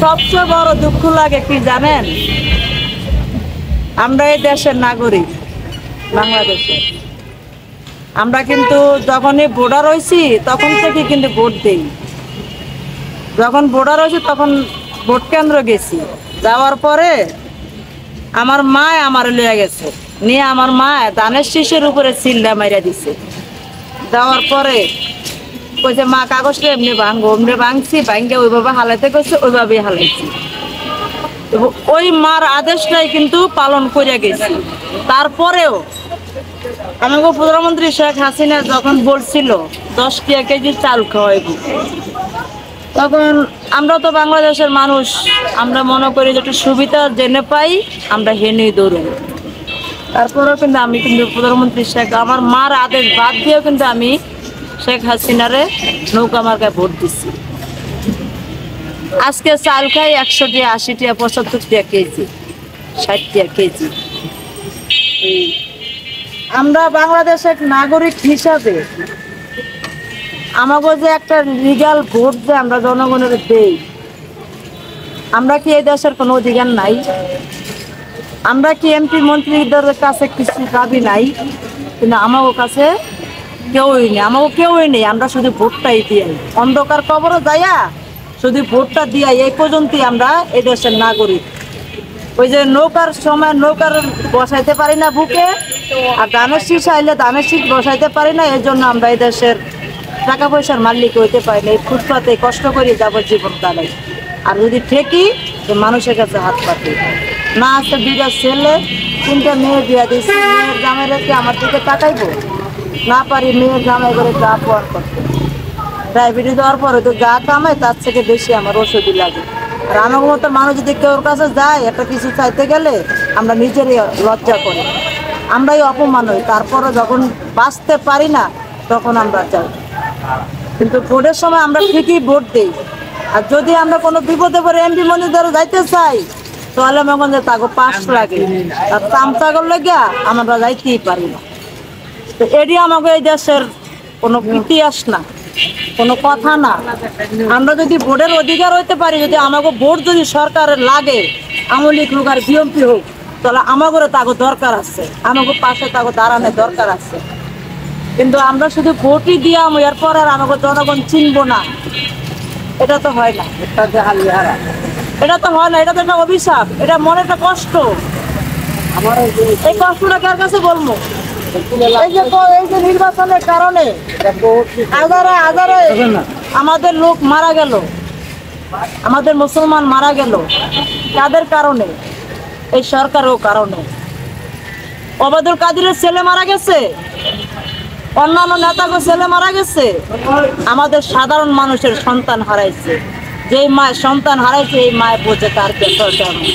সবচেয়ে বড় দুঃখ লাগে কি জানেন, আমরা এই দেশের নাগরিক, বাংলাদেশের। আমরা কিন্তু যখনই ভোটার হয়েছি তখন থেকে কিন্তু ভোট দিই। যখন ভোটার হয়েছি তখন ভোট কেন্দ্র গেছি, যাওয়ার পরে আমার মা আমার লইয়া গেছে, নিয়ে আমার মা ধানের শীষের উপরে চিল্লা মাইরা দিছে। যাওয়ার পরে কইছে মা কাগজটা এমনি ভাঙবো, এমনি ভাঙছি, ভাঙ্গে ওইভাবে হালাইতে গেছে, ওইভাবেই হালাইছি। ওই মার আদেশটাই কিন্তু পালন করে গেছি। তারপরেও আমাকে প্রধানমন্ত্রী শেখ হাসিনা যখন বলছিল 10 কেজি চাল খাওয়াইব, তখন আমরা তো বাংলাদেশের মানুষ, আমরা মনে করি যে একটু সুবিধা জেনে পাই আমরা হেনেই দৌড়ুন। তারপরেও কিন্তু আমি কিন্তু প্রধানমন্ত্রী শেখ আমার মার আদেশ বাদ দিয়েও কিন্তু আমি শেখ হাসিনারে নৌকা মার্কায় ভোট দিচ্ছি। আজকে চাল খাই 100 টাকা, 80 টাকা, 75 টাকা কেজি, 60 টাকা কেজি। আমরা বাংলাদেশের নাগরিক হিসাবে আমাকে যে একটা লিগ্যাল ভোট যে আমরা জনগণের দেই, আমরা কি এই দেশের কোনো অধিকার নাই? আমরা কি এমপি মন্ত্রীদের কাছে কিছু দাবি নাই? কিন্তু আমাদের কাছে কেউই নেই। আমরা শুধু ভোটটাই দিই, অন্ধকার কবরে যাইয়া শুধু ভোটটা দিয়া, এই পর্যন্তই আমরা এই দেশের নাগরিক। ওই যে নৌকার সময় নৌকার বসাইতে পারি না বুকে, আর ধানের শীষ আইলে ধানের শীষ বসাইতে পারি না, এই জন্য আমরা এই দেশের টাকা পয়সার মালিক হইতে পারি না। এই ফুটপাতে কষ্ট করে যাবো জীবন দাঁড়াই। আর যদি ঠেকি যে মানুষের কাছে হাত পাতি না আছে, 2টা ছেলে 3টা মেয়ে বিয়া দিচ্ছি, মেয়ের জামাই রেখে আমার দিকে তাকাইবো না পারি, মেয়ের জামাই করে যা পাওয়ার করতে। ডায়াবেটিস দেওয়ার পরে তো যা কামায় তার থেকে বেশি আমার ওষুধই লাগে। আর আমার মতো মানুষ যদি কেউর কাছে যায় একটা কিছু চাইতে গেলে আমরা নিজেরই লজ্জা করি, আমরাই অপমান হই। তারপরে যখন বাঁচতে পারি না তখন আমরা যাই। কিন্তু ভোটের সময় আমরা ঠিকই ভোট দিই। আর যদি আমরা কোনো বিপদে পড়ে এমপি মন্ত্রী ধরে যাইতে চাই, তাহলে মনে যে তাকে পাশ লাগে, আর তামচাগর লেগে আমরা যাইতেই পারি না। তো এটি আমাকে এই দেশের কোনো ইতিহাস না, কোনো কথা না। আমরা যদি ভোটের অধিকার হইতে পারি, যদি আমাকে ভোট যদি সরকারের লাগে, আওয়ামী লীগ হোক আর বিএনপি হোক, তাহলে আমাকে তাকে দরকার আছে, আমাকে পাশে তাকে দাঁড়ানোর দরকার আছে। কিন্তু আমরা শুধু ভোটই দিয়া এরপর আর আমাকে জনগণ চিনবো না, এটা তো হয় না। এটা তো হয় না, এটা তো একটা অভিশাপ, এটা মনে একটা কষ্ট। এই কষ্টটা কার কাছে বলবো? এই যে নির্বাচনের কারণে হাজারে আমাদের লোক মারা গেল, আমাদের মুসলমান মারা গেল, কাদের কারণে? এই সরকারের কারণে। ওবায়দুল কাদেরের ছেলে মারা গেছে, অন্যান্য নেতাকে ছেলে মারা গেছে, আমাদের সাধারণ মানুষের সন্তান হারাইছে। যেই মায়ের সন্তান হারাইছে এই মায়ের বোঝে তার পেছনে।